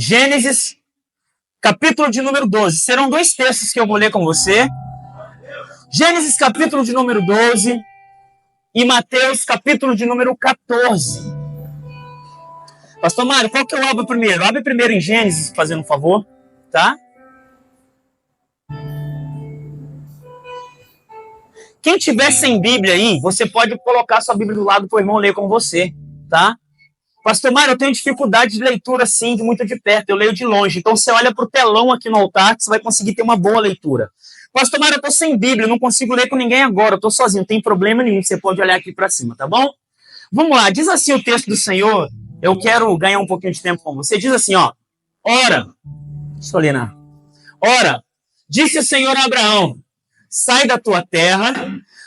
Gênesis, capítulo de número 12. Serão dois textos que eu vou ler com você. Gênesis, capítulo de número 12 e Mateus, capítulo de número 14. Pastor Mário, qual que eu abro primeiro? Abre primeiro em Gênesis, fazendo um favor, tá? Quem tiver sem Bíblia aí, você pode colocar sua Bíblia do lado para o irmão ler com você, tá? Pastor Mário, eu tenho dificuldade de leitura, assim, de muito de perto, eu leio de longe. Então, você olha para o telão aqui no altar, que você vai conseguir ter uma boa leitura. Pastor Mário, eu estou sem Bíblia, eu não consigo ler com ninguém agora, eu estou sozinho, não tem problema nenhum, você pode olhar aqui para cima, tá bom? Vamos lá, diz assim o texto do Senhor, eu quero ganhar um pouquinho de tempo com você, diz assim, ó, ora, deixa eu ler, né? Ora, disse o Senhor a Abraão, sai da tua terra,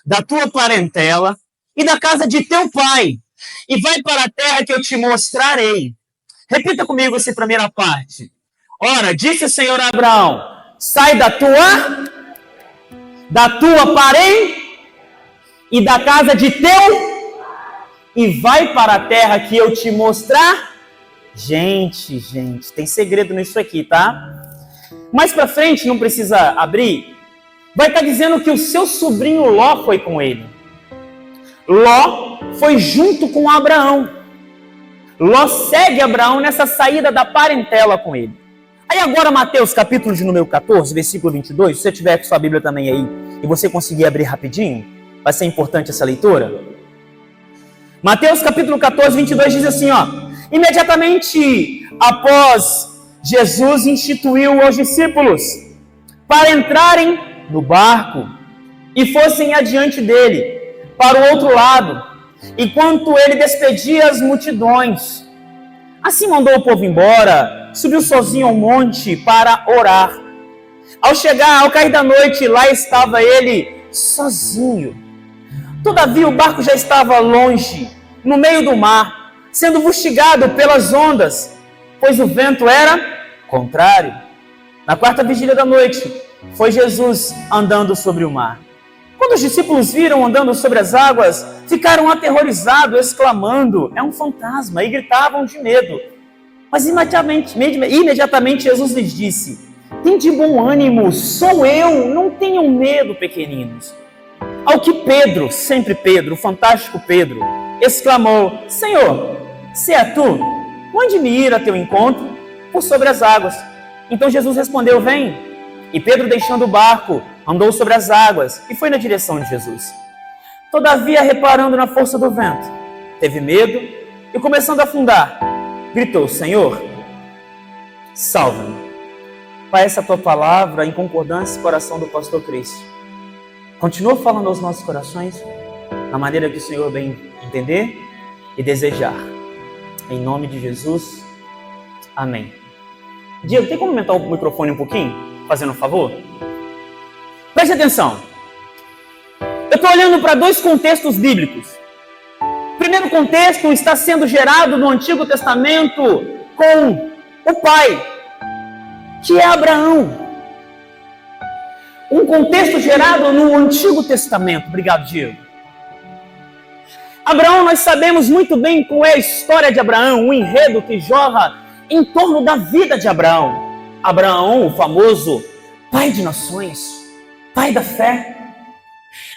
da tua parentela e da casa de teu pai, e vai para a terra que eu te mostrarei. Repita comigo essa primeira parte. Ora, disse o Senhor a Abraão, sai da tua parentela e da casa de teu, e vai para a terra que eu te mostrar. Gente, tem segredo nisso aqui, tá? Mais para frente, não precisa abrir, vai estar dizendo que o seu sobrinho Ló foi com ele. Ló foi junto com Abraão. Ló segue Abraão nessa saída da parentela com ele. Aí agora Mateus, capítulo de número 14, versículo 22, se você tiver com sua Bíblia também aí, e você conseguir abrir rapidinho, vai ser importante essa leitura. Mateus, capítulo 14, 22 diz assim, ó, imediatamente após Jesus instituiu os discípulos para entrarem no barco e fossem adiante dele, para o outro lado, enquanto ele despedia as multidões. Assim mandou o povo embora, subiu sozinho ao monte para orar. Ao cair da noite, lá estava ele sozinho. Todavia o barco já estava longe, no meio do mar, sendo fustigado pelas ondas, pois o vento era contrário. Na quarta vigília da noite, foi Jesus andando sobre o mar. Quando os discípulos viram andando sobre as águas, ficaram aterrorizados, exclamando, é um fantasma, e gritavam de medo. Mas imediatamente Jesus lhes disse, tende bom ânimo, sou eu, não tenham medo, pequeninos. Ao que Pedro, sempre Pedro, o fantástico Pedro, exclamou, Senhor, se é tu, mande-me ir a teu encontro por sobre as águas. Então Jesus respondeu, vem. E Pedro, deixando o barco, andou sobre as águas e foi na direção de Jesus. Todavia, reparando na força do vento, teve medo e, começando a afundar, gritou, Senhor, salva-me. Pai, essa tua palavra em concordância com o coração do pastor Cristo. Continua falando aos nossos corações, na maneira que o Senhor bem entender e desejar. Em nome de Jesus, amém. Diego, tem como aumentar o microfone um pouquinho? Fazendo um favor? Preste atenção. Eu estou olhando para dois contextos bíblicos. O primeiro contexto está sendo gerado no Antigo Testamento com o pai, que é Abraão. Um contexto gerado no Antigo Testamento. Obrigado, Diego. Abraão, nós sabemos muito bem qual é a história de Abraão, o enredo que jorra em torno da vida de Abraão. Abraão, o famoso pai de nações, pai da fé.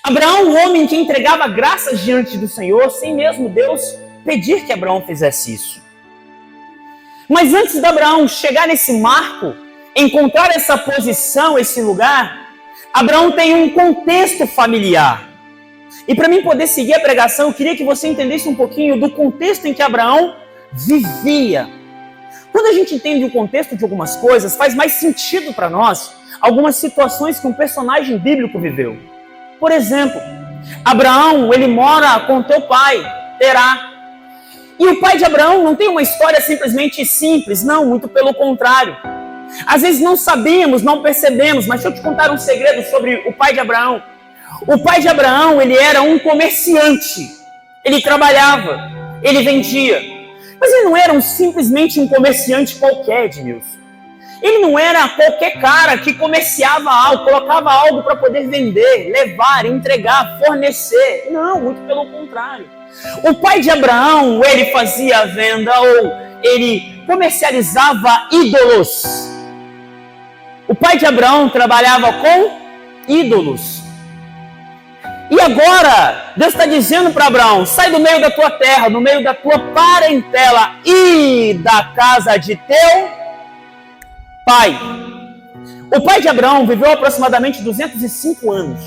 Abraão, o homem que entregava graças diante do Senhor, sem mesmo Deus pedir que Abraão fizesse isso. Mas antes de Abraão chegar nesse marco, encontrar essa posição, esse lugar, Abraão tem um contexto familiar. E para mim poder seguir a pregação, eu queria que você entendesse um pouquinho do contexto em que Abraão vivia. Quando a gente entende o contexto de algumas coisas, faz mais sentido para nós algumas situações que um personagem bíblico viveu. Por exemplo, Abraão, ele mora com teu pai, Terá. E o pai de Abraão não tem uma história simplesmente simples, não, muito pelo contrário. Às vezes não sabemos, não percebemos, mas deixa eu te contar um segredo sobre o pai de Abraão. O pai de Abraão, ele era um comerciante. Ele trabalhava, ele vendia. Mas ele não era simplesmente um comerciante qualquer, Edmilson. Ele não era qualquer cara que comerciava algo, colocava algo para poder vender, levar, entregar, fornecer. Não, muito pelo contrário. O pai de Abraão, ele fazia a venda ou ele comercializava ídolos. O pai de Abraão trabalhava com ídolos. E agora, Deus está dizendo para Abraão, sai do meio da tua terra, do meio da tua parentela e da casa de teu pai. O pai de Abraão viveu aproximadamente 205 anos.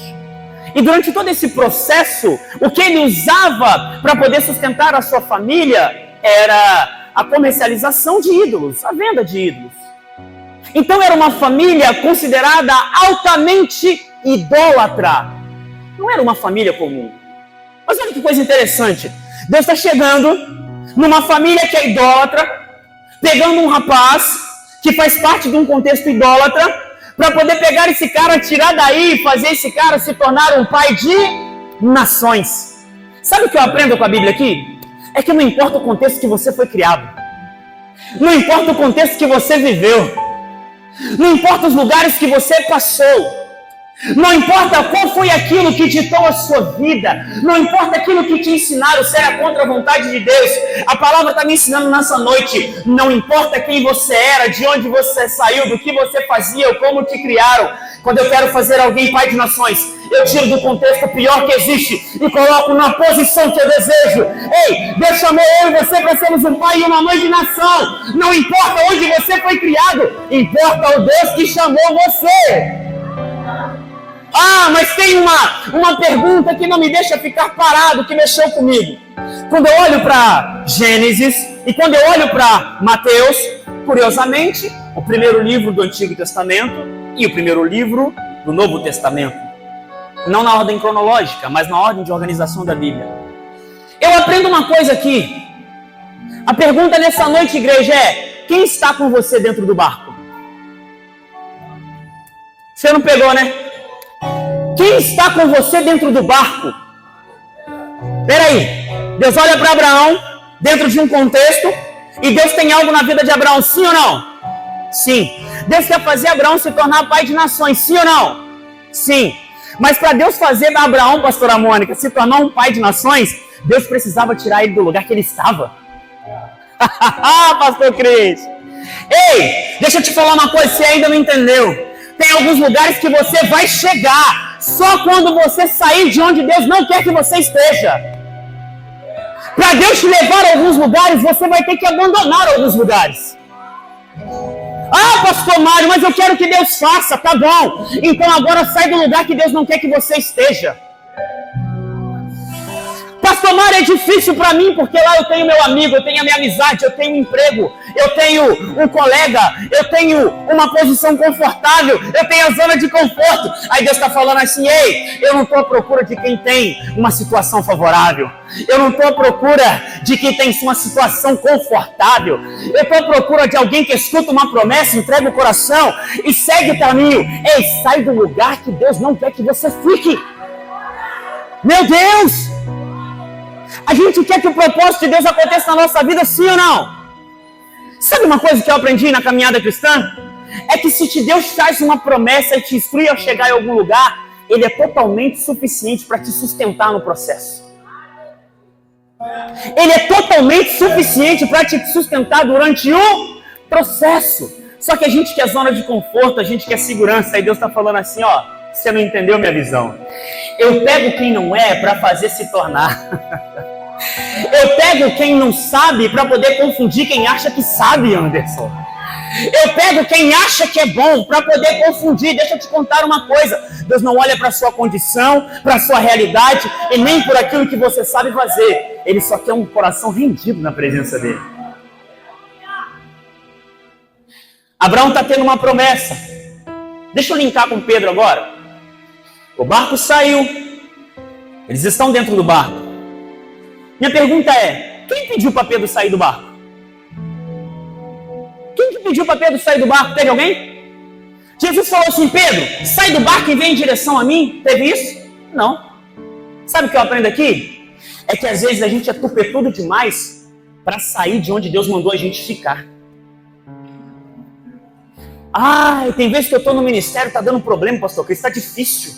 E durante todo esse processo, o que ele usava para poder sustentar a sua família era a comercialização de ídolos, a venda de ídolos. Então era uma família considerada altamente idólatra. Não era uma família comum. Mas olha que coisa interessante. Deus está chegando numa família que é idólatra, pegando um rapaz que faz parte de um contexto idólatra, para poder pegar esse cara, tirar daí e fazer esse cara se tornar um pai de nações. Sabe o que eu aprendo com a Bíblia aqui? É que não importa o contexto que você foi criado, não importa o contexto que você viveu, não importa os lugares que você passou, não importa qual foi aquilo que ditou a sua vida, não importa aquilo que te ensinaram, se era contra a vontade de Deus. A palavra está me ensinando nessa noite, não importa quem você era, de onde você saiu, do que você fazia, ou como te criaram. Quando eu quero fazer alguém pai de nações, eu tiro do contexto o pior que existe e coloco na posição que eu desejo. Ei, Deus chamou eu e você para sermos um pai e uma mãe de nação. Não importa onde você foi criado, importa o Deus que chamou você. Ah, mas tem uma pergunta que não me deixa ficar parado, que mexeu comigo. Quando eu olho para Gênesis e quando eu olho para Mateus, curiosamente, o primeiro livro do Antigo Testamento e o primeiro livro do Novo Testamento. Não na ordem cronológica, mas na ordem de organização da Bíblia. Eu aprendo uma coisa aqui. A pergunta nessa noite, igreja, é: quem está com você dentro do barco? Você não pegou, né? Quem está com você dentro do barco? Peraí, Deus olha para Abraão dentro de um contexto e Deus tem algo na vida de Abraão, sim ou não? Sim. Deus quer fazer Abraão se tornar pai de nações, sim ou não? Sim. Mas para Deus fazer da Abraão, pastora Mônica, se tornar um pai de nações, Deus precisava tirar ele do lugar que ele estava. Pastor Cris. Ei, deixa eu te falar uma coisa, você ainda não entendeu. Tem alguns lugares que você vai chegar só quando você sair de onde Deus não quer que você esteja. Para Deus te levar a alguns lugares, você vai ter que abandonar alguns lugares. Ah, pastor Mário, mas eu quero que Deus faça, tá bom. Então agora sai do lugar que Deus não quer que você esteja. Pastor Mário, é difícil para mim, porque lá eu tenho meu amigo, eu tenho a minha amizade, eu tenho um emprego, eu tenho um colega, eu tenho uma posição confortável, eu tenho a zona de conforto. Aí Deus está falando assim: ei, eu não estou à procura de quem tem uma situação favorável, eu não estou à procura de quem tem uma situação confortável, eu estou à procura de alguém que escuta uma promessa, entrega o coração e segue o caminho. Ei, sai do lugar que Deus não quer que você fique. Meu Deus! A gente quer que o propósito de Deus aconteça na nossa vida, sim ou não? Sabe uma coisa que eu aprendi na caminhada cristã? É que se Deus faz uma promessa e te instrui a chegar em algum lugar, Ele é totalmente suficiente para te sustentar no processo. Ele é totalmente suficiente para te sustentar durante o processo. Só que a gente quer zona de conforto, a gente quer segurança, e Deus está falando assim, ó: você não entendeu minha visão. Eu pego quem não é para fazer se tornar. Eu pego quem não sabe para poder confundir quem acha que sabe, Anderson. Eu pego quem acha que é bom para poder confundir. Deixa eu te contar uma coisa: Deus não olha para a sua condição, para a sua realidade e nem por aquilo que você sabe fazer. Ele só quer um coração rendido na presença dele. Abraão está tendo uma promessa. Deixa eu linkar com Pedro agora. O barco saiu, eles estão dentro do barco. Minha pergunta é: quem pediu para Pedro sair do barco? Quem que pediu para Pedro sair do barco? Teve alguém? Jesus falou assim: Pedro, sai do barco e vem em direção a mim. Teve isso? Não. Sabe o que eu aprendo aqui? É que às vezes a gente é tupetudo demais para sair de onde Deus mandou a gente ficar. Tem vezes que eu estou no ministério, está dando problema, pastor Cris, está difícil.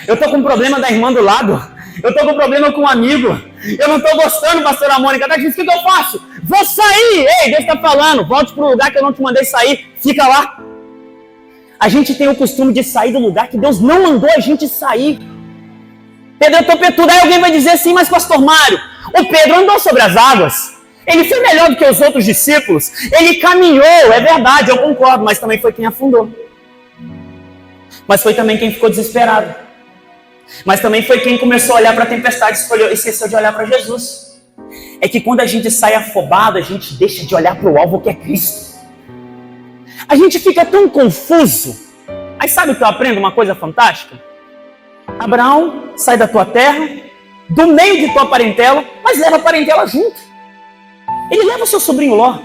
Eu estou com um problema da irmã do lado. Eu estou com um problema com um amigo. Eu não estou gostando, pastora Mônica. Tá difícil, o que eu faço? Vou sair. Ei, Deus está falando. Volte para o lugar que eu não te mandei sair. Fica lá. A gente tem o costume de sair do lugar que Deus não mandou a gente sair. Pedro, eu estou petudo. Aí alguém vai dizer assim, mas pastor Mário, o Pedro andou sobre as águas. Ele foi melhor do que os outros discípulos. Ele caminhou, é verdade, eu concordo, mas também foi quem afundou. Mas foi também quem ficou desesperado. Mas também foi quem começou a olhar para a tempestade e esqueceu de olhar para Jesus. É que quando a gente sai afobado, a gente deixa de olhar para o alvo que é Cristo. A gente fica tão confuso. Aí sabe o que eu aprendo? Uma coisa fantástica? Abraão, sai da tua terra, do meio de tua parentela, mas leva a parentela junto. Ele leva o seu sobrinho Ló.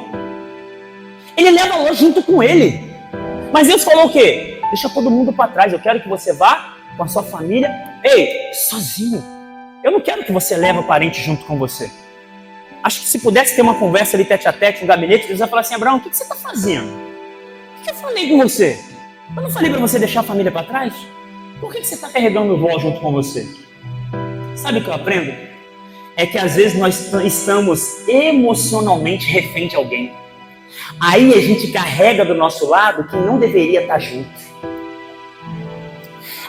Ele leva Ló junto com ele. Mas Deus falou o quê? Deixa todo mundo para trás. Eu quero que você vá com a sua família. Ei, sozinho. Eu não quero que você leve o parente junto com você. Acho que se pudesse ter uma conversa ali tete a tete no gabinete, Deus ia falar assim, Abraão, o que você está fazendo? O que eu falei com você? Eu não falei para você deixar a família para trás? Por que você está carregando o Ló junto com você? Sabe o que eu aprendo? É que às vezes nós estamos emocionalmente refém de alguém. Aí a gente carrega do nosso lado quem não deveria estar junto.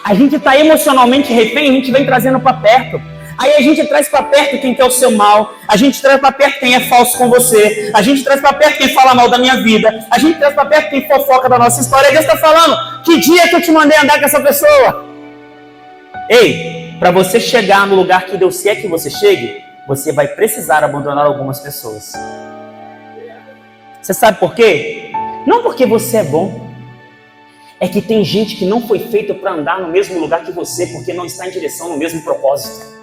A gente está emocionalmente refém, a gente vem trazendo para perto. Aí a gente traz para perto quem quer o seu mal. A gente traz para perto quem é falso com você. A gente traz para perto quem fala mal da minha vida. A gente traz para perto quem fofoca da nossa história. E Deus está falando, que dia que eu te mandei andar com essa pessoa? Ei, para você chegar no lugar que Deus quer que você chegue, você vai precisar abandonar algumas pessoas. Você sabe por quê? Não porque você é bom. É que tem gente que não foi feita para andar no mesmo lugar que você, porque não está em direção no mesmo propósito.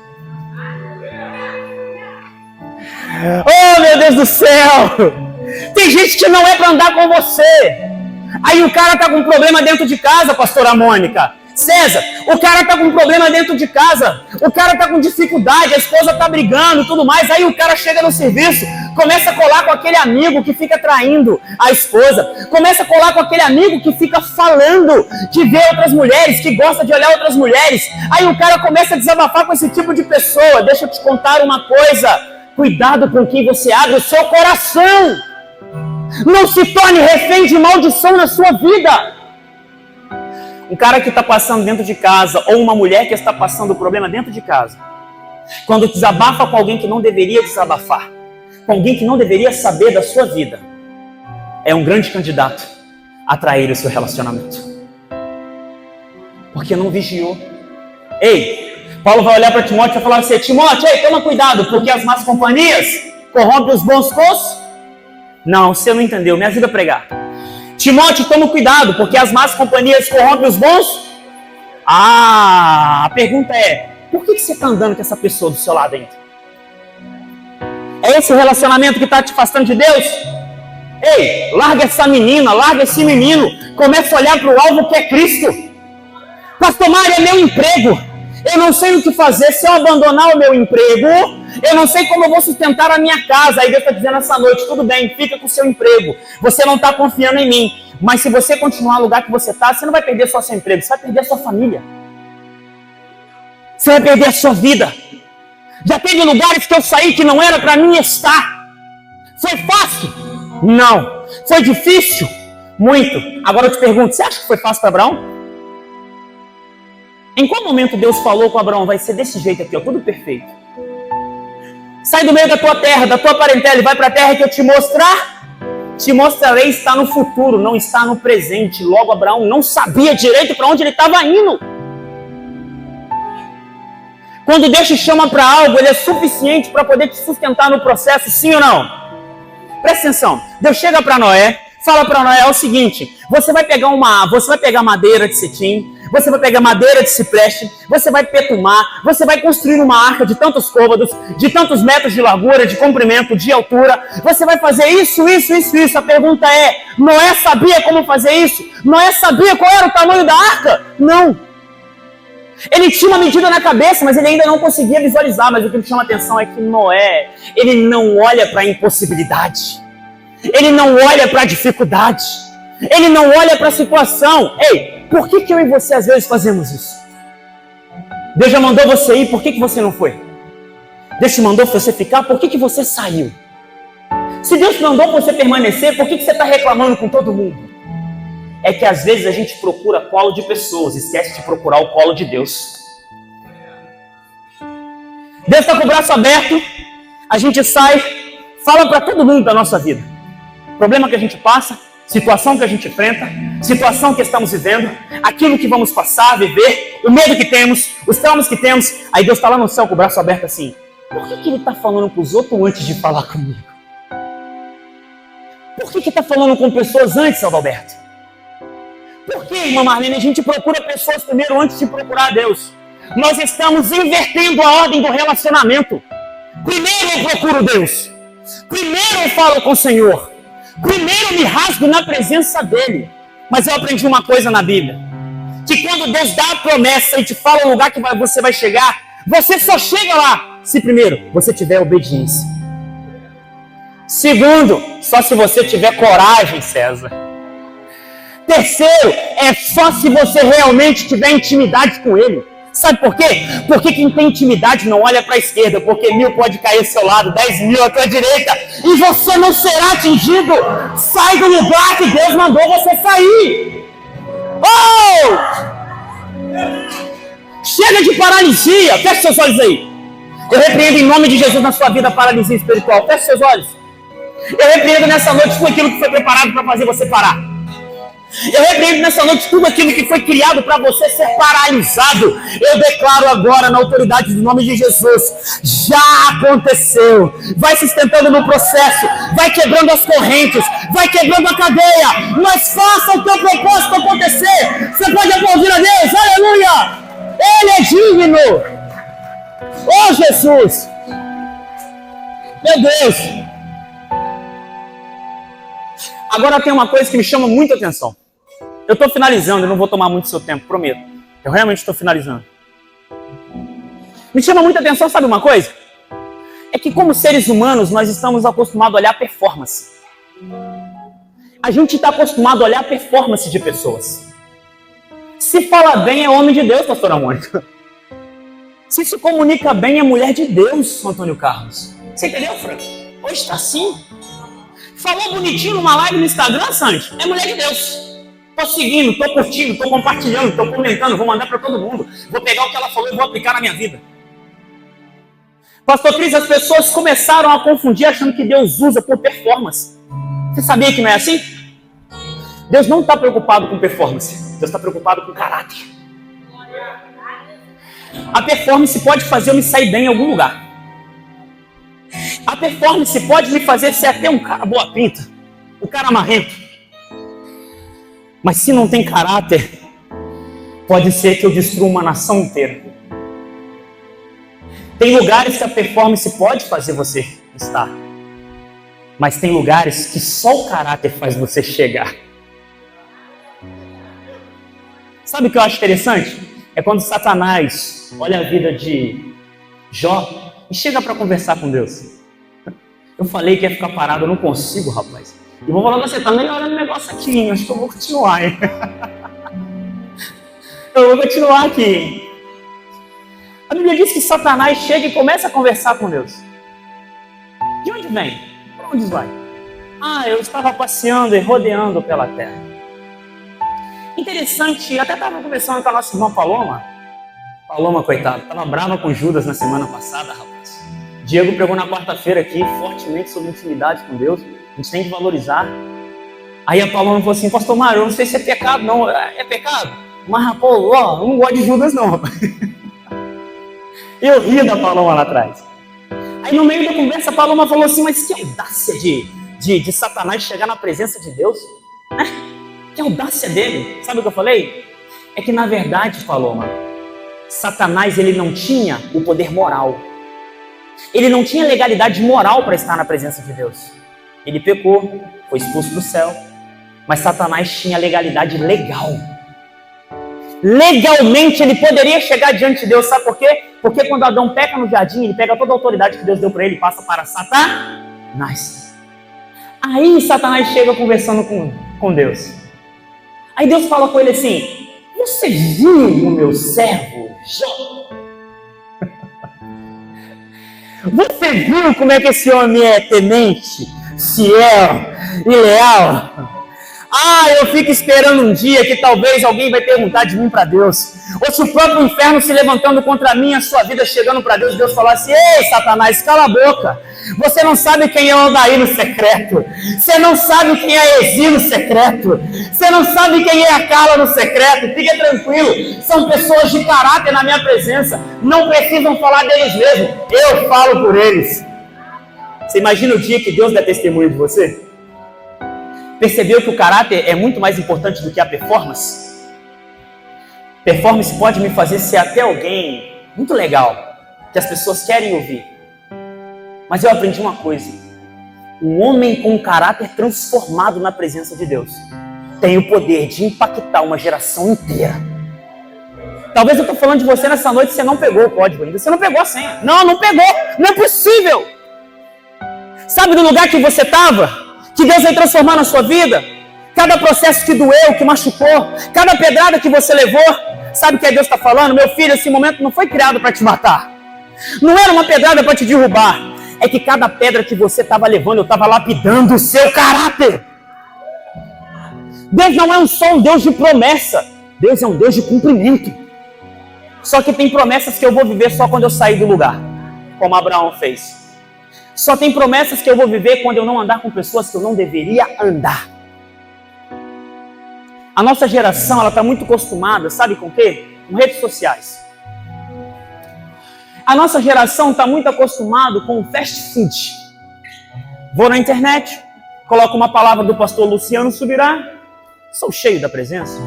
Oh, meu Deus do céu! Tem gente que não é para andar com você. Aí o cara tá com um problema dentro de casa, pastora Mônica. César, o cara tá com um problema dentro de casa, o cara tá com dificuldade, a esposa tá brigando e tudo mais, aí o cara chega no serviço, começa a colar com aquele amigo que fica traindo a esposa, começa a colar com aquele amigo que fica falando de ver outras mulheres, que gosta de olhar outras mulheres, aí o cara começa a desabafar com esse tipo de pessoa. Deixa eu te contar uma coisa, cuidado com quem você abre o seu coração, não se torne refém de maldição na sua vida. Um cara que está passando dentro de casa, ou uma mulher que está passando o problema dentro de casa, quando desabafa com alguém que não deveria desabafar, com alguém que não deveria saber da sua vida, é um grande candidato a trair o seu relacionamento. Porque não vigiou. Ei, Paulo vai olhar para Timóteo e vai falar assim, Timóteo, ei, toma cuidado, porque as más companhias corrompem os bons cos. Não, você não entendeu, me ajuda a pregar. Timóteo, toma cuidado, porque as más companhias corrompem os bons. A pergunta é, por que você está andando com essa pessoa do seu lado ainda? É esse relacionamento que está te afastando de Deus? Ei, larga essa menina, larga esse menino, começa a olhar para o alvo que é Cristo. Pastor Mário, é meu emprego. Eu não sei o que fazer se eu abandonar o meu emprego. Eu não sei como eu vou sustentar a minha casa. Aí Deus está dizendo essa noite, tudo bem, fica com o seu emprego. Você não está confiando em mim. Mas se você continuar no lugar que você está, você não vai perder só seu emprego, você vai perder a sua família. Você vai perder a sua vida. Já teve lugares que eu saí que não era para mim estar. Foi fácil? Não. Foi difícil? Muito. Agora eu te pergunto, você acha que foi fácil para Abraão? Em qual momento Deus falou com Abraão, vai ser desse jeito aqui, ó, tudo perfeito. Sai do meio da tua terra, da tua parentela e vai para a terra que eu te mostrarei, está no futuro, não está no presente. Logo Abraão não sabia direito para onde ele estava indo. Quando Deus te chama para algo, ele é suficiente para poder te sustentar no processo, sim ou não? Presta atenção, Deus chega para Noé, fala para Noé o seguinte, você vai pegar madeira de cetim, você vai pegar madeira de cipreste, você vai petumar, você vai construir uma arca de tantos côvados, de tantos metros de largura, de comprimento, de altura, você vai fazer isso. A pergunta é, Noé sabia como fazer isso? Noé sabia qual era o tamanho da arca? Não. Ele tinha uma medida na cabeça, mas ele ainda não conseguia visualizar. Mas o que me chama a atenção é que Noé, ele não olha para a impossibilidade. Ele não olha para a dificuldade. Ele não olha para a situação. Ei, por que eu e você às vezes fazemos isso? Deus já mandou você ir, por que você não foi? Deus te mandou você ficar, por que você saiu? Se Deus te mandou você permanecer, por que você está reclamando com todo mundo? É que às vezes a gente procura colo de pessoas, esquece de procurar o colo de Deus. Deus está com o braço aberto, a gente sai, fala para todo mundo da nossa vida. Problema que a gente passa, situação que a gente enfrenta, situação que estamos vivendo, aquilo que vamos passar, viver, o medo que temos, os traumas que temos. Aí Deus está lá no céu com o braço aberto assim. Por que Ele está falando com os outros antes de falar comigo? Por que está falando com pessoas antes, Salvalberto? Por que, irmã Marlene, a gente procura pessoas primeiro antes de procurar a Deus? Nós estamos invertendo a ordem do relacionamento. Primeiro eu procuro Deus. Primeiro eu falo com o Senhor. Primeiro eu me rasgo na presença dEle. Mas eu aprendi uma coisa na Bíblia. Que quando Deus dá a promessa e te fala o lugar que você vai chegar, você só chega lá se primeiro você tiver obediência. Segundo, só se você tiver coragem, César. Terceiro, é só se você realmente tiver intimidade com Ele. Sabe por quê? Porque quem tem intimidade não olha para a esquerda, porque 1000 pode cair ao seu lado, 10.000 à tua direita, e você não será atingido. Sai do lugar que Deus mandou você sair. Oh! Chega de paralisia. Feche seus olhos aí. Eu repreendo em nome de Jesus na sua vida a paralisia espiritual. Feche seus olhos. Eu repreendo nessa noite tudo aquilo que foi preparado para fazer você parar. Eu repreendo nessa noite tudo aquilo que foi criado para você ser paralisado. Eu declaro agora na autoridade do nome de Jesus, já aconteceu. Vai se sustentando no processo, vai quebrando as correntes, vai quebrando a cadeia, mas faça o teu propósito acontecer. Você pode aplaudir a Deus, aleluia! Ele é digno. Oh Jesus, meu Deus. Agora tem uma coisa que me chama muita atenção. Eu estou finalizando, eu não vou tomar muito seu tempo, prometo. Eu realmente estou finalizando. Me chama muita atenção, sabe uma coisa? É que como seres humanos, nós estamos acostumados a olhar a performance. A gente está acostumado a olhar a performance de pessoas. Se fala bem, é homem de Deus, pastora Mônica. Se se comunica bem, é mulher de Deus, Antônio Carlos. Você entendeu, Frank? Hoje está assim. Falou bonitinho numa live no Instagram, Sandy? É mulher de Deus. Tô seguindo, tô curtindo, tô compartilhando, tô comentando, vou mandar para todo mundo. Vou pegar o que ela falou e vou aplicar na minha vida. Pastor Cris, as pessoas começaram a confundir achando que Deus usa por performance. Você sabia que não é assim? Deus não está preocupado com performance. Deus está preocupado com caráter. A performance pode fazer eu me sair bem em algum lugar. A performance pode me fazer ser até um cara boa pinta, um cara marrento. Mas se não tem caráter, pode ser que eu destrua uma nação inteira. Tem lugares que a performance pode fazer você estar. Mas tem lugares que só o caráter faz você chegar. Sabe o que eu acho interessante? É quando Satanás olha a vida de Jó e chega para conversar com Deus. Eu falei que ia ficar parado, eu não consigo, rapaz. E vou falar, você tá melhorando o negócio aqui, hein? Acho que eu vou continuar, hein? Eu vou continuar aqui, hein? A Bíblia diz que Satanás chega e começa a conversar com Deus. De onde vem? Para onde vai? Ah, eu estava passeando e rodeando pela terra. Interessante, até estava conversando com a nossa irmã Paloma. Paloma, coitada, estava brava com Judas na semana passada, rapaz. Diego pregou na quarta-feira aqui fortemente sobre intimidade com Deus. A gente tem que valorizar. Aí a Paloma falou assim, pastor Mário, eu não sei se é pecado, não. É pecado? Mas, rapaz, ó, eu não gosto de Judas, não, rapaz. Eu ri da Paloma lá atrás. Aí no meio da conversa a Paloma falou assim, mas que audácia de Satanás chegar na presença de Deus. Né? Que audácia dele. Sabe o que eu falei? É que na verdade, Paloma, Satanás ele não tinha o poder moral. Ele não tinha legalidade moral para estar na presença de Deus. Ele pecou, foi expulso do céu. Mas Satanás tinha legalidade legal. Legalmente ele poderia chegar diante de Deus. Sabe por quê? Porque quando Adão peca no jardim, ele pega toda a autoridade que Deus deu para ele e passa para Satanás. Aí Satanás chega conversando com Deus. Aí Deus fala com ele assim, você viu o meu servo Jó? Você viu como é que esse homem é temente, fiel e leal? Eu fico esperando um dia que talvez alguém vai perguntar de mim para Deus. Ou se o próprio inferno se levantando contra mim, a sua vida chegando para Deus, Deus falar assim: ei, Satanás, cala a boca. Você não sabe quem é Aldair no secreto. Você não sabe quem é a Ezi no secreto. Você não sabe quem é a Carla no secreto. Fique tranquilo. São pessoas de caráter na minha presença. Não precisam falar deles mesmos. Eu falo por eles. Você imagina o dia que Deus der testemunho de você? Percebeu que o caráter é muito mais importante do que a performance? Performance pode me fazer ser até alguém muito legal, que as pessoas querem ouvir. Mas eu aprendi uma coisa: um homem com um caráter transformado na presença de Deus tem o poder de impactar uma geração inteira. Talvez eu estou falando de você nessa noite e você não pegou o código ainda. Você não pegou a senha. Não pegou. Não é possível. Sabe do lugar que você estava? Que Deus vai transformar na sua vida? Cada processo que doeu, que machucou, cada pedrada que você levou. Sabe o que Deus está falando? Meu filho, esse momento não foi criado para te matar. Não era uma pedrada para te derrubar. É que cada pedra que você estava levando, eu estava lapidando o seu caráter. Deus não é só um Deus de promessa. Deus é um Deus de cumprimento. Só que tem promessas que eu vou viver só quando eu sair do lugar, como Abraão fez. Só tem promessas que eu vou viver quando eu não andar com pessoas que eu não deveria andar. A nossa geração, ela está muito acostumada, sabe com o quê? Com redes sociais. A nossa geração está muito acostumada com o fast food. Vou na internet, coloco uma palavra do pastor Luciano Subirá, sou cheio da presença.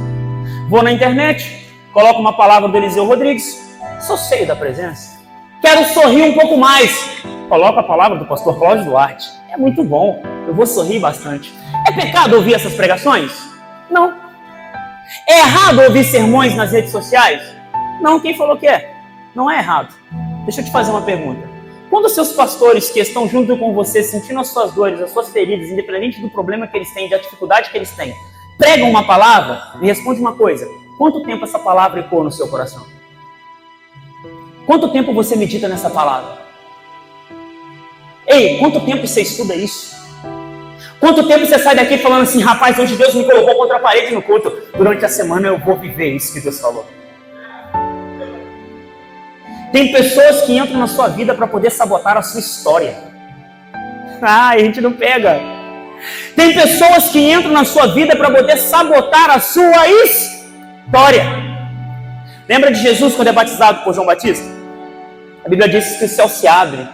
Vou na internet, coloco uma palavra do Eliseu Rodrigues, sou cheio da presença. Quero sorrir um pouco mais, coloco a palavra do pastor Cláudio Duarte. É muito bom, eu vou sorrir bastante. É pecado ouvir essas pregações? Não. É errado ouvir sermões nas redes sociais? Não, quem falou que é? Não é errado. Deixa eu te fazer uma pergunta. Quando os seus pastores que estão junto com você, sentindo as suas dores, as suas feridas, independente do problema que eles têm, da dificuldade que eles têm, pregam uma palavra, me responde uma coisa: quanto tempo essa palavra ecoa no seu coração? Quanto tempo você medita nessa palavra? Ei, quanto tempo você estuda isso? Quanto tempo você sai daqui falando assim: rapaz, hoje Deus me colocou contra a parede no culto, durante a semana eu vou viver isso que Deus falou? Tem pessoas que entram na sua vida para poder sabotar a sua história. A gente não pega. Tem pessoas que entram na sua vida para poder sabotar a sua história. Lembra de Jesus quando é batizado por João Batista? A Bíblia diz que o céu se abre,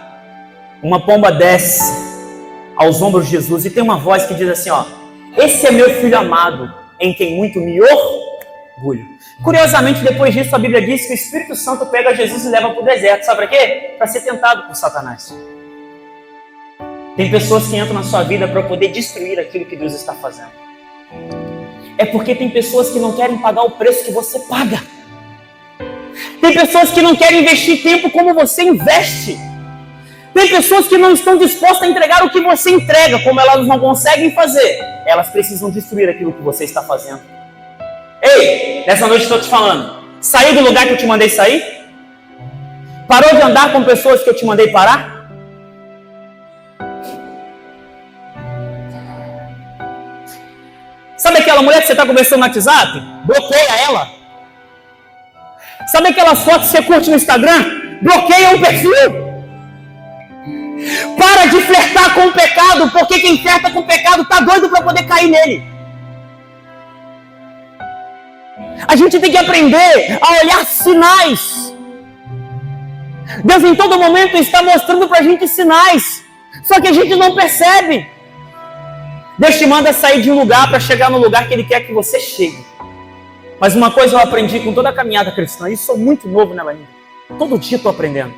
uma pomba desce aos ombros de Jesus e tem uma voz que diz assim: esse é meu filho amado, em quem muito me orgulho. Curiosamente, depois disso, a Bíblia diz que o Espírito Santo pega Jesus e leva para o deserto. Sabe para quê? Para ser tentado por Satanás. Tem pessoas que entram na sua vida para poder destruir aquilo que Deus está fazendo. É porque tem pessoas que não querem pagar o preço que você paga. Tem pessoas que não querem investir tempo como você investe. Tem pessoas que não estão dispostas a entregar o que você entrega, como elas não conseguem fazer. Elas precisam destruir aquilo que você está fazendo. Ei, nessa noite estou te falando. Saiu do lugar que eu te mandei sair? Parou de andar com pessoas que eu te mandei parar? Sabe aquela mulher que você está conversando no WhatsApp? Bloqueia ela. Sabe aquelas fotos que você curte no Instagram? Bloqueia o perfil. Para de flertar com o pecado, porque quem flerta com o pecado está doido para poder cair nele. A gente tem que aprender a olhar sinais. Deus em todo momento está mostrando para a gente sinais, só que a gente não percebe. Deus te manda sair de um lugar para chegar no lugar que Ele quer que você chegue. Mas uma coisa eu aprendi com toda a caminhada cristã, e sou muito novo nela ainda. Todo dia estou aprendendo.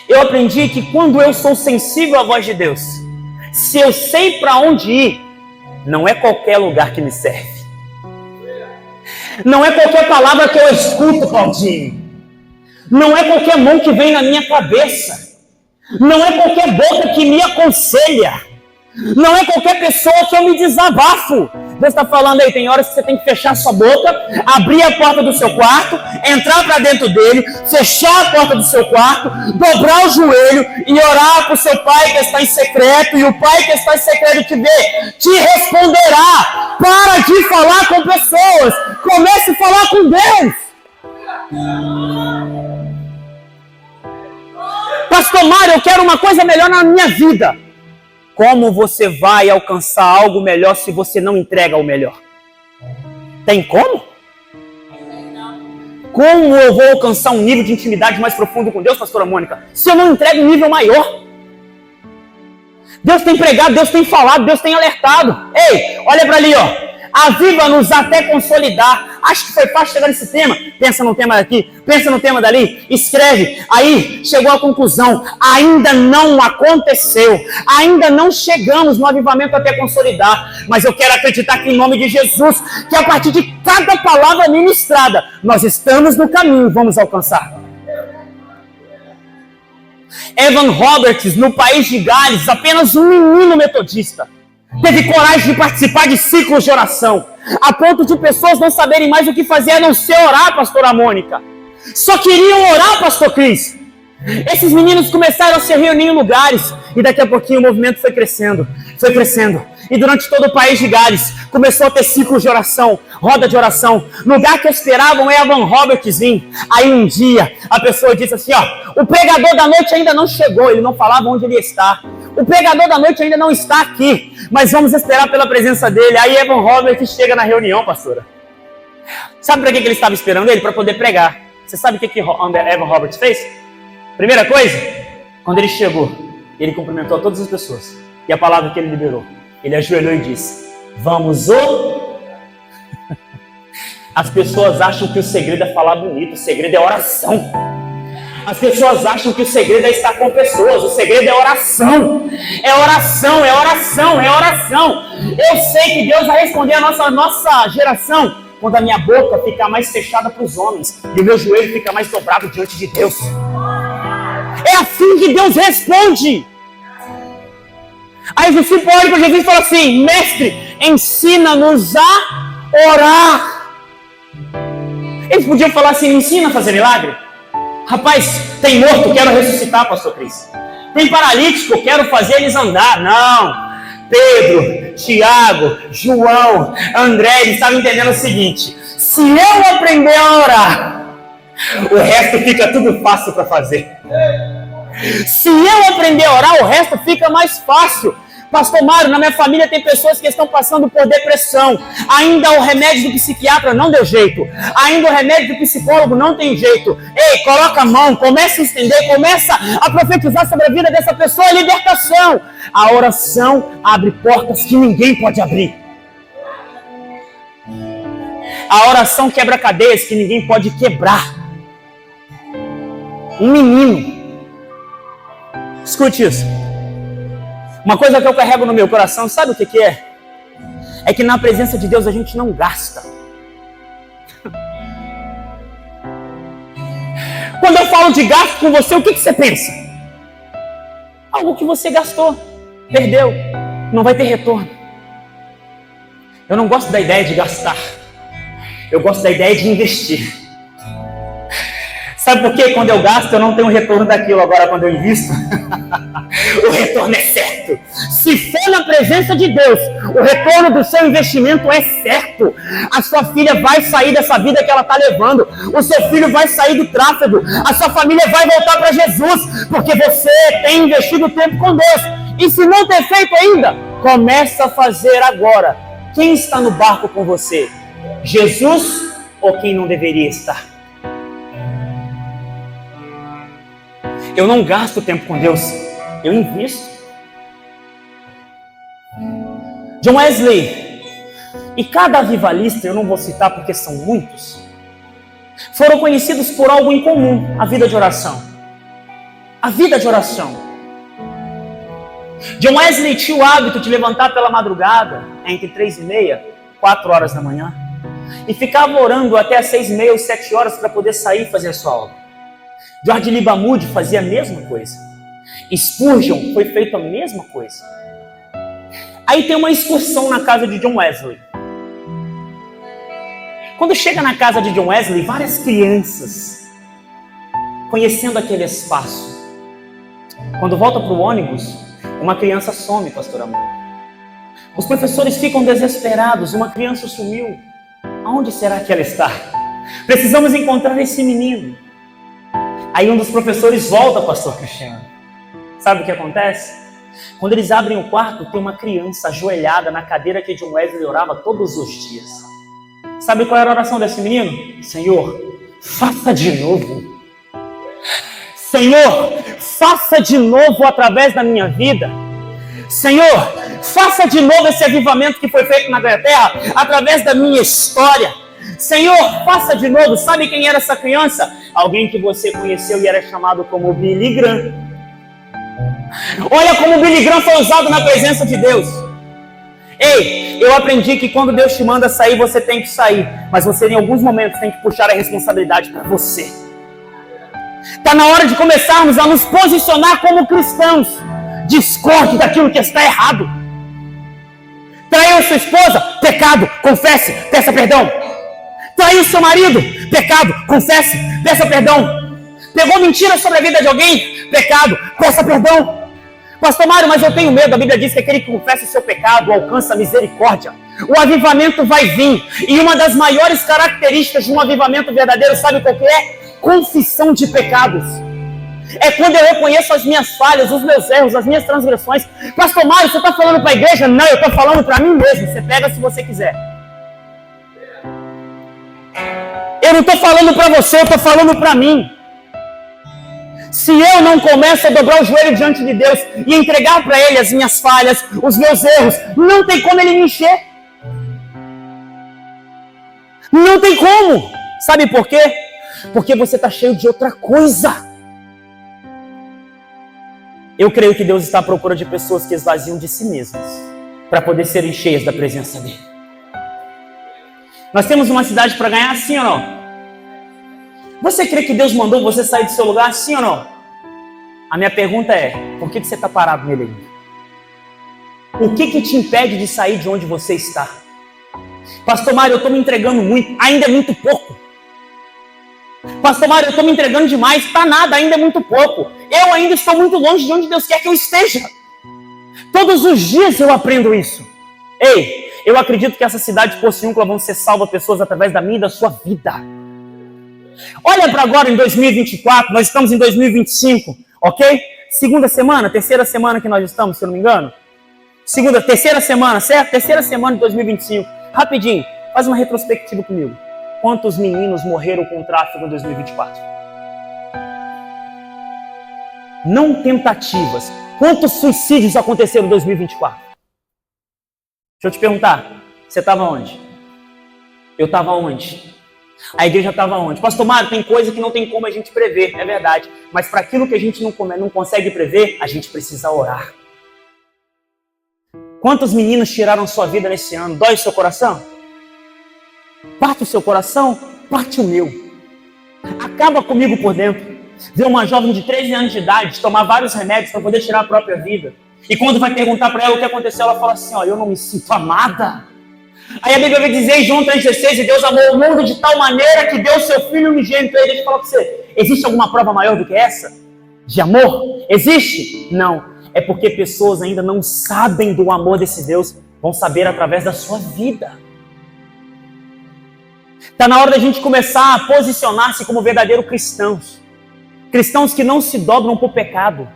Eu aprendi que quando eu sou sensível à voz de Deus, se eu sei para onde ir, não é qualquer lugar que me serve. Não é qualquer palavra que eu escuto, Claudinho. Não é qualquer mão que vem na minha cabeça. Não é qualquer boca que me aconselha. Não é qualquer pessoa que eu me desabafo. Deus está falando aí, tem horas que você tem que fechar sua boca, abrir a porta do seu quarto, entrar para dentro dele, fechar a porta do seu quarto, dobrar o joelho e orar para o seu pai que está em secreto, e o pai que está em secreto te vê, te responderá. Para de falar com pessoas, comece a falar com Deus. Pastor Mário, eu quero uma coisa melhor na minha vida. Como você vai alcançar algo melhor se você não entrega o melhor? Tem como? Como eu vou alcançar um nível de intimidade mais profundo com Deus, pastora Mônica, se eu não entrego um nível maior? Deus tem pregado, Deus tem falado, Deus tem alertado. Ei, olha para ali, ó. Aviva-nos até consolidar. Acho que foi fácil chegar nesse tema. Pensa no tema daqui, pensa no tema dali, escreve. Aí chegou à conclusão. Ainda não aconteceu. Ainda não chegamos no avivamento até consolidar. Mas eu quero acreditar que em nome de Jesus, que a partir de cada palavra ministrada, nós estamos no caminho e vamos alcançar. Evan Roberts, no país de Gales, apenas um menino metodista, teve coragem de participar de ciclos de oração, a ponto de pessoas não saberem mais o que fazer a não ser orar, pastora Mônica. Só queriam orar, pastor Cris. Esses meninos começaram a se reunir em lugares, e daqui a pouquinho o movimento foi crescendo. E durante todo o país de Gales, começou a ter ciclos de oração, roda de oração. Lugar que esperavam é Evan Roberts vir. Aí um dia, a pessoa disse assim, ó, o pregador da noite ainda não chegou, ele não falava onde ele ia estar. O pregador da noite ainda não está aqui, mas vamos esperar pela presença dele. Aí Evan Roberts chega na reunião, pastora. Sabe para que ele estava esperando ele? Para poder pregar. Você sabe o que Evan Roberts fez? Primeira coisa, quando ele chegou, ele cumprimentou a todas as pessoas. E a palavra que ele liberou, ele ajoelhou e disse, vamos As pessoas acham que o segredo é falar bonito, o segredo é oração. As pessoas acham que o segredo é estar com pessoas, o segredo é oração. É oração, é oração, é oração. Eu sei que Deus vai responder a nossa geração quando a minha boca ficar mais fechada para os homens e o meu joelho fica mais dobrado diante de Deus. É assim que Deus responde. Aí os discípulos olham para Jesus e falam assim, mestre, ensina-nos a orar. Eles podiam falar assim, me ensina a fazer milagre. Rapaz, tem morto, quero ressuscitar, pastor Cris. Tem paralítico, quero fazer eles andar. Não. Pedro, Tiago, João, André, eles estavam entendendo o seguinte, se eu aprender a orar, o resto fica tudo fácil para fazer. Se eu aprender a orar, o resto fica mais fácil. Pastor Mário, na minha família tem pessoas que estão passando por depressão. Ainda o remédio do psiquiatra não deu jeito. Ainda o remédio do psicólogo não tem jeito. Ei, coloca a mão, começa a estender, começa a profetizar sobre a vida dessa pessoa, libertação. A oração abre portas que ninguém pode abrir. A oração quebra cadeias que ninguém pode quebrar. Um menino. Escute isso. Uma coisa que eu carrego no meu coração, sabe o que é? É que na presença de Deus a gente não gasta. Quando eu falo de gasto com você, o que você pensa? Algo que você gastou, perdeu, não vai ter retorno. Eu não gosto da ideia de gastar. Eu gosto da ideia de investir. Sabe por quê? Quando eu gasto, eu não tenho retorno daquilo. Agora, quando eu invisto, o retorno é certo. Se for na presença de Deus, o retorno do seu investimento é certo. A sua filha vai sair dessa vida que ela está levando. O seu filho vai sair do tráfego. A sua família vai voltar para Jesus, porque você tem investido tempo com Deus. E se não ter feito ainda, começa a fazer agora. Quem está no barco com você? Jesus ou quem não deveria estar? Eu não gasto tempo com Deus, eu invisto. John Wesley e cada avivalista, eu não vou citar porque são muitos, foram conhecidos por algo em comum, a vida de oração. A vida de oração. John Wesley tinha o hábito de levantar pela madrugada, entre 3h30 e 4 horas da manhã, e ficava orando até as 6h30 ou 7 horas para poder sair e fazer a sua obra. George Liba Moody fazia a mesma coisa. Spurgeon foi feito a mesma coisa. Aí tem uma excursão na casa de John Wesley. Quando chega na casa de John Wesley, várias crianças, conhecendo aquele espaço. Quando volta para o ônibus, uma criança some, pastor Amor. Os professores ficam desesperados, uma criança sumiu. Aonde será que ela está? Precisamos encontrar esse menino. Aí um dos professores volta, pastor Cristiano. Sabe o que acontece? Quando eles abrem o quarto, tem uma criança ajoelhada na cadeira que John Wesley orava todos os dias. Sabe qual era a oração desse menino? Senhor, faça de novo. Senhor, faça de novo através da minha vida. Senhor, faça de novo esse avivamento que foi feito na terra através da minha história. Senhor, faça de novo. Sabe quem era essa criança? Alguém que você conheceu e era chamado como Billy Graham. Olha como Billy Graham foi usado na presença de Deus. Ei, eu aprendi que quando Deus te manda sair, você tem que sair. Mas você em alguns momentos tem que puxar a responsabilidade para você. Está na hora de começarmos a nos posicionar como cristãos. Discorde daquilo que está errado. Traiu sua esposa? Pecado, confesse, peça perdão. Traiu seu marido? Pecado, confesse, peça perdão. Pegou mentira sobre a vida de alguém? Pecado, peça perdão. Pastor Mário, mas eu tenho medo. A Bíblia diz que aquele que confessa o seu pecado alcança a misericórdia. O avivamento vai vir. E uma das maiores características de um avivamento verdadeiro, sabe qual que é? Confissão de pecados. É quando eu reconheço as minhas falhas, os meus erros, as minhas transgressões. Pastor Mário, você está falando para a igreja? Não, eu estou falando para mim mesmo. Você pega se você quiser. Eu não estou falando para você, eu estou falando para mim. Se eu não começo a dobrar o joelho diante de Deus e entregar para Ele as minhas falhas, os meus erros, não tem como Ele me encher. Não tem como. Sabe por quê? Porque você está cheio de outra coisa. Eu creio que Deus está à procura de pessoas que esvaziam de si mesmas para poder serem cheias da presença dEle. Nós temos uma cidade para ganhar, sim ou não? Você crê que Deus mandou você sair do seu lugar, sim ou não? A minha pergunta é, por que você está parado nele ainda? O que te impede de sair de onde você está? Pastor Mário, eu estou me entregando muito, ainda é muito pouco. Pastor Mário, eu estou me entregando demais, está nada, ainda é muito pouco. Eu ainda estou muito longe de onde Deus quer que eu esteja. Todos os dias eu aprendo isso. Ei, eu acredito que essa cidade Pociúncula vão ser salvas pessoas através da minha e da sua vida. Olha para agora em 2024, nós estamos em 2025, ok? Segunda semana, terceira semana que nós estamos, se eu não me engano. Terceira semana, certo? Terceira semana de 2025. Rapidinho, faz uma retrospectiva comigo. Quantos meninos morreram com o tráfico em 2024? Não tentativas. Quantos suicídios aconteceram em 2024? Deixa eu te perguntar, você estava onde? Eu estava onde? A igreja estava onde? Pastor Mário, tem coisa que não tem como a gente prever, é verdade. Mas para aquilo que a gente não consegue prever, a gente precisa orar. Quantos meninos tiraram sua vida nesse ano? Dói o seu coração? Parte o seu coração, parte o meu. Acaba comigo por dentro. Ver uma jovem de 13 anos de idade tomar vários remédios para poder tirar a própria vida. E quando vai perguntar para ela o que aconteceu, ela fala assim, eu não me sinto amada. Aí a Bíblia vai dizer em João 3,16, e Deus amou o mundo de tal maneira que deu o seu Filho unigênito. Aí deixa eu falar para você, existe alguma prova maior do que essa? De amor? Existe? Não. É porque pessoas ainda não sabem do amor desse Deus, vão saber através da sua vida. Está na hora da gente começar a posicionar-se como verdadeiros cristãos. Cristãos que não se dobram para o pecado.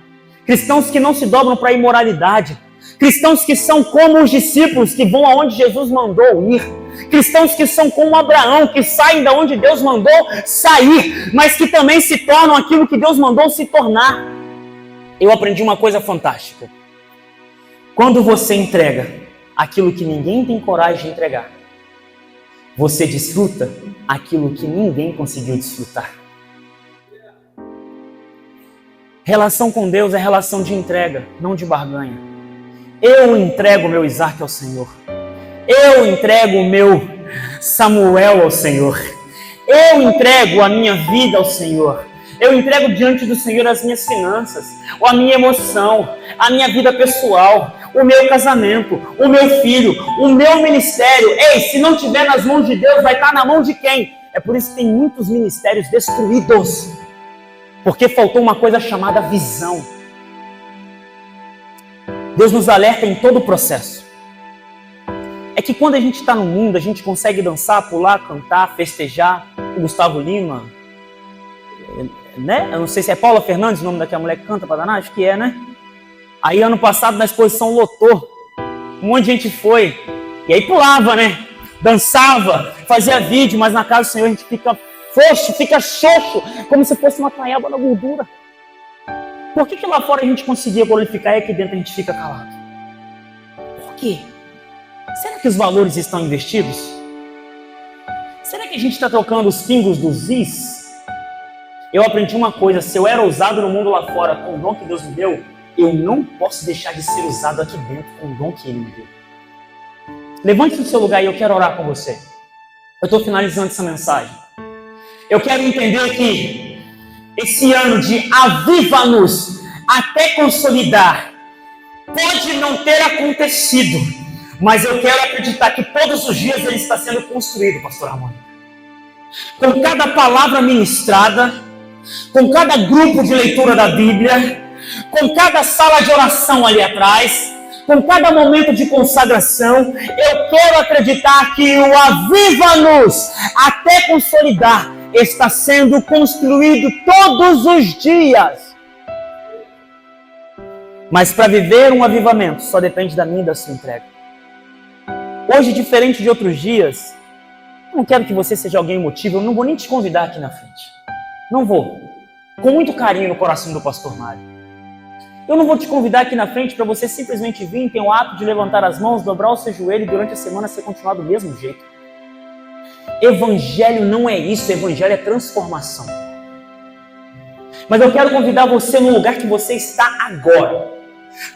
Cristãos que não se dobram para a imoralidade. Cristãos que são como os discípulos que vão aonde Jesus mandou ir. Cristãos que são como Abraão, que saem da onde Deus mandou sair, mas que também se tornam aquilo que Deus mandou se tornar. Eu aprendi uma coisa fantástica. Quando você entrega aquilo que ninguém tem coragem de entregar, você desfruta aquilo que ninguém conseguiu desfrutar. Relação com Deus é relação de entrega, não de barganha. Eu entrego o meu Isaac ao Senhor. Eu entrego o meu Samuel ao Senhor. Eu entrego a minha vida ao Senhor. Eu entrego diante do Senhor as minhas finanças, a minha emoção, a minha vida pessoal, o meu casamento, o meu filho, o meu ministério. Ei, se não estiver nas mãos de Deus, vai estar na mão de quem? É por isso que tem muitos ministérios destruídos, porque faltou uma coisa chamada visão. Deus nos alerta em todo o processo. É que quando a gente está no mundo, a gente consegue dançar, pular, cantar, festejar. O Gustavo Lima, né? Eu não sei se é Paula Fernandes o nome daquela mulher que canta pra danar, acho que é, né? Aí ano passado na exposição lotou, um monte de gente foi, e aí pulava, né? Dançava, fazia vídeo, mas na casa do Senhor a gente fica foxo, fica xoxo, como se fosse uma taiaba na gordura. Por que lá fora a gente conseguia glorificar e aqui dentro a gente fica calado? Por quê? Será que os valores estão investidos? Será que a gente está trocando os pingos dos is? Eu aprendi uma coisa: se eu era usado no mundo lá fora com o dom que Deus me deu, eu não posso deixar de ser usado aqui dentro com o dom que Ele me deu. Levante do seu lugar e eu quero orar com você. Eu estou finalizando essa mensagem. Eu quero entender que esse ano de aviva-nos até consolidar pode não ter acontecido, mas eu quero acreditar que todos os dias ele está sendo construído, pastor Ramon. Com cada palavra ministrada, com cada grupo de leitura da Bíblia, com cada sala de oração ali atrás, com cada momento de consagração, eu quero acreditar que o aviva-nos até consolidar está sendo construído todos os dias. Mas para viver um avivamento só depende da minha e da sua entrega. Hoje, diferente de outros dias, eu não quero que você seja alguém emotivo, eu não vou nem te convidar aqui na frente. Não vou. Com muito carinho no coração do pastor Mário. Eu não vou te convidar aqui na frente para você simplesmente vir, ter o hábito de levantar as mãos, dobrar o seu joelho e durante a semana você continuar do mesmo jeito. Evangelho não é isso, evangelho é transformação. Mas eu quero convidar você no lugar que você está agora.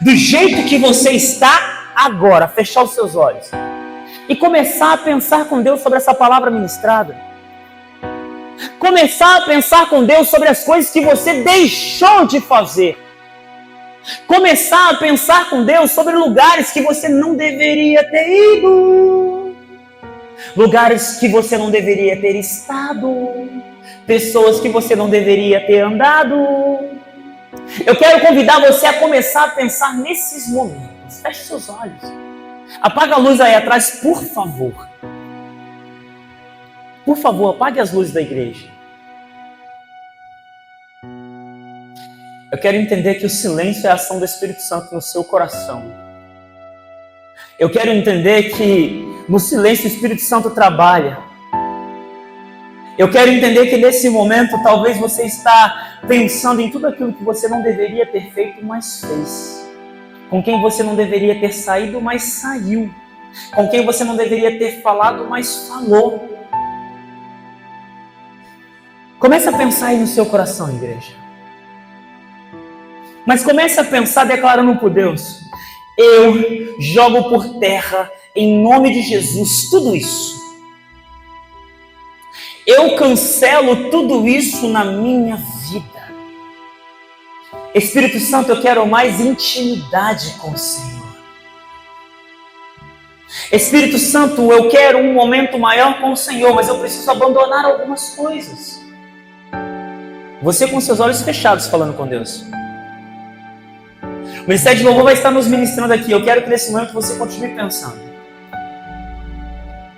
Do jeito que você está agora, fechar os seus olhos. E começar a pensar com Deus sobre essa palavra ministrada. Começar a pensar com Deus sobre as coisas que você deixou de fazer. Começar a pensar com Deus sobre lugares que você não deveria ter ido. Lugares que você não deveria ter estado. Pessoas que você não deveria ter andado. Eu quero convidar você a começar a pensar nesses momentos. Feche seus olhos. Apaga a luz aí atrás, por favor. Por favor, apague as luzes da igreja. Eu quero entender que o silêncio é a ação do Espírito Santo no seu coração. Eu quero entender que no silêncio o Espírito Santo trabalha. Eu quero entender que nesse momento talvez você está pensando em tudo aquilo que você não deveria ter feito, mas fez. Com quem você não deveria ter saído, mas saiu. Com quem você não deveria ter falado, mas falou. Comece a pensar aí no seu coração, igreja. Mas comece a pensar declarando por Deus: eu jogo por terra, em nome de Jesus, tudo isso. Eu cancelo tudo isso na minha vida. Espírito Santo, eu quero mais intimidade com o Senhor. Espírito Santo, eu quero um momento maior com o Senhor, mas eu preciso abandonar algumas coisas. Você com seus olhos fechados falando com Deus. O Ministério de Louvor vai estar nos ministrando aqui. Eu quero que nesse momento você continue pensando.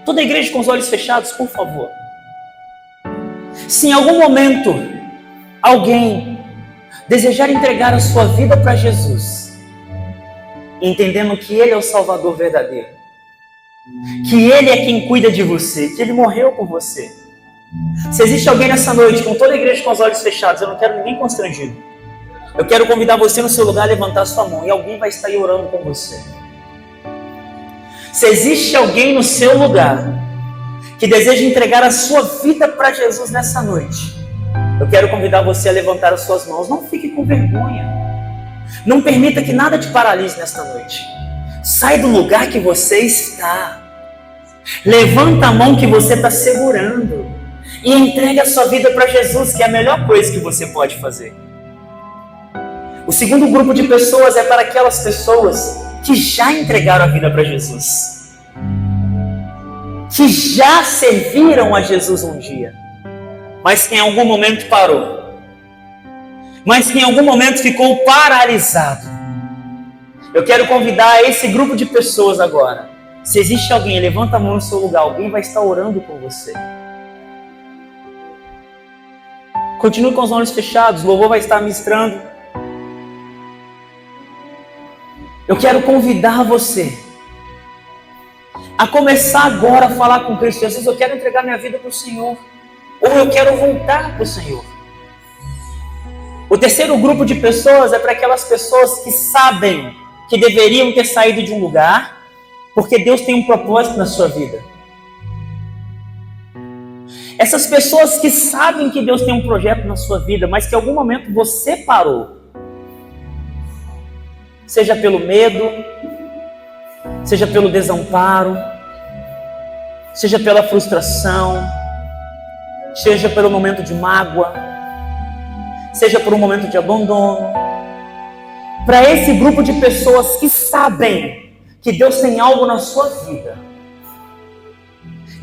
Toda a igreja com os olhos fechados, por favor. Se em algum momento alguém desejar entregar a sua vida para Jesus, entendendo que Ele é o Salvador verdadeiro, que Ele é quem cuida de você, que Ele morreu por você. Se existe alguém nessa noite, com toda a igreja com os olhos fechados, eu não quero ninguém constrangido. Eu quero convidar você no seu lugar a levantar a sua mão e alguém vai estar aí orando com você. Se existe alguém no seu lugar que deseja entregar a sua vida para Jesus nessa noite, eu quero convidar você a levantar as suas mãos. Não fique com vergonha. Não permita que nada te paralise nesta noite. Sai do lugar que você está. Levanta a mão que você está segurando e entregue a sua vida para Jesus, que é a melhor coisa que você pode fazer. O segundo grupo de pessoas é para aquelas pessoas que já entregaram a vida para Jesus, que já serviram a Jesus um dia, mas que em algum momento parou, mas que em algum momento ficou paralisado. Eu quero convidar esse grupo de pessoas agora. Se existe alguém, levanta a mão no seu lugar, alguém vai estar orando com você. Continue com os olhos fechados, o louvor vai estar ministrando. Eu quero convidar você a começar agora a falar com Cristo. Jesus, eu quero entregar minha vida para o Senhor, ou eu quero voltar para o Senhor. O terceiro grupo de pessoas é para aquelas pessoas que sabem que deveriam ter saído de um lugar, porque Deus tem um propósito na sua vida. Essas pessoas que sabem que Deus tem um projeto na sua vida, mas que em algum momento você parou. Seja pelo medo, seja pelo desamparo, seja pela frustração, seja pelo momento de mágoa, seja por um momento de abandono. Para esse grupo de pessoas que sabem que Deus tem algo na sua vida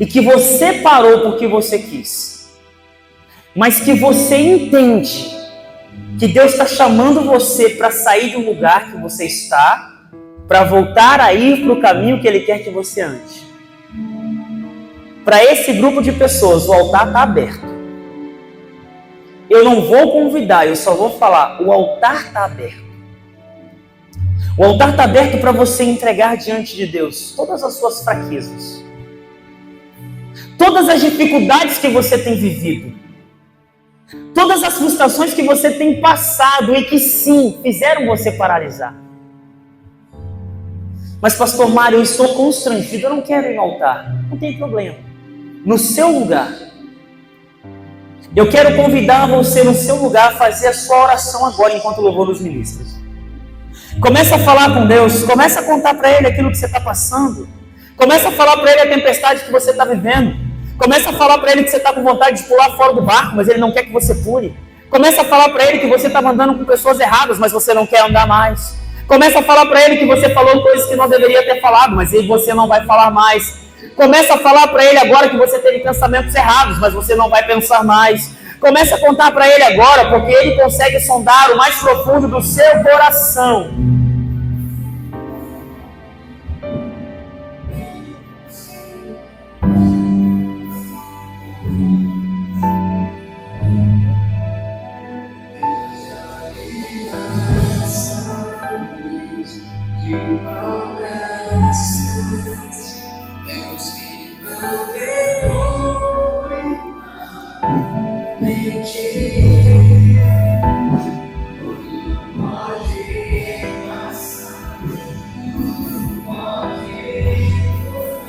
e que você parou porque você quis, mas que você entende que Deus está chamando você para sair do lugar que você está, para voltar a ir para o caminho que Ele quer que você ande. Para esse grupo de pessoas, o altar está aberto. Eu não vou convidar, eu só vou falar, o altar está aberto. O altar está aberto para você entregar diante de Deus todas as suas fraquezas, todas as dificuldades que você tem vivido, todas as frustrações que você tem passado e que sim, fizeram você paralisar. Mas pastor Mário, eu estou constrangido, eu não quero ir no altar. Não tem problema. No seu lugar, eu quero convidar você no seu lugar a fazer a sua oração agora enquanto o louvor nos ministra. Começa a falar com Deus, começa a contar para Ele aquilo que você está passando, começa a falar para Ele a tempestade que você está vivendo, começa a falar para Ele que você está com vontade de pular fora do barco, mas Ele não quer que você pule. Começa a falar para Ele que você está andando com pessoas erradas, mas você não quer andar mais. Começa a falar para Ele que você falou coisas que não deveria ter falado, mas você não vai falar mais. Começa a falar para Ele agora que você teve pensamentos errados, mas você não vai pensar mais. Começa a contar para Ele agora, porque Ele consegue sondar o mais profundo do seu coração.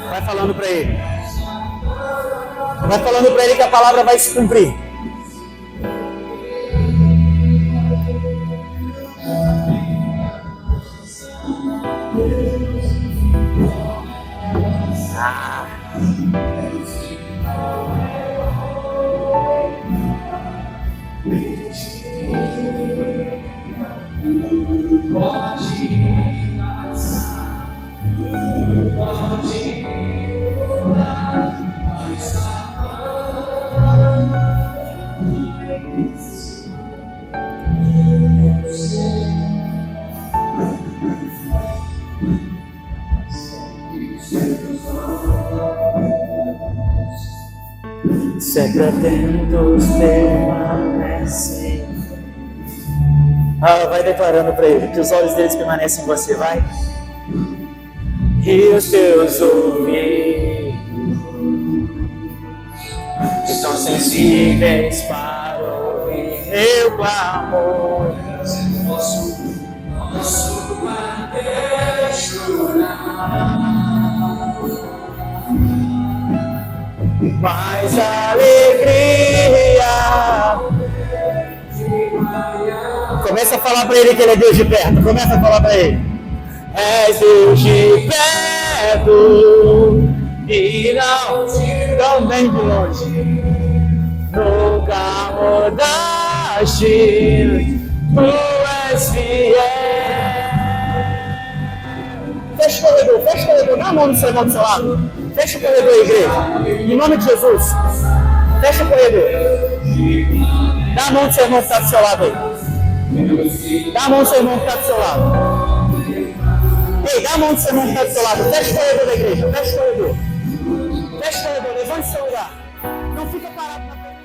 Vai falando para Ele. Vai falando para Ele que a palavra vai se cumprir. Secretos permanecem. Vai declarando para Ele que os olhos deles permanecem em você, vai. E os teus ouvidos estão sensíveis para ouvir meu clamor. Posso até chorar, mas a alegria. Começa a falar para Ele que Ele é Deus de perto. Começa a falar para Ele. És Deus de perto e não tão bem de longe. Nunca mudaste, Tu és fiel. fecha o corredor, fecha o corredor. Dá a mão no seu irmão do seu lado. Fecha o corredor, igreja. Em nome de Jesus. Fecha o corredor. Dá a mão do seu irmão que está do seu lado aí. Dá a mão do seu irmão que está do seu lado. Ei, dá a mão do seu irmão que está do seu lado. Fecha o corredor da igreja. Fecha o corredor. Fecha o corredor. Levante o seu lugar. Não fica parado na frente.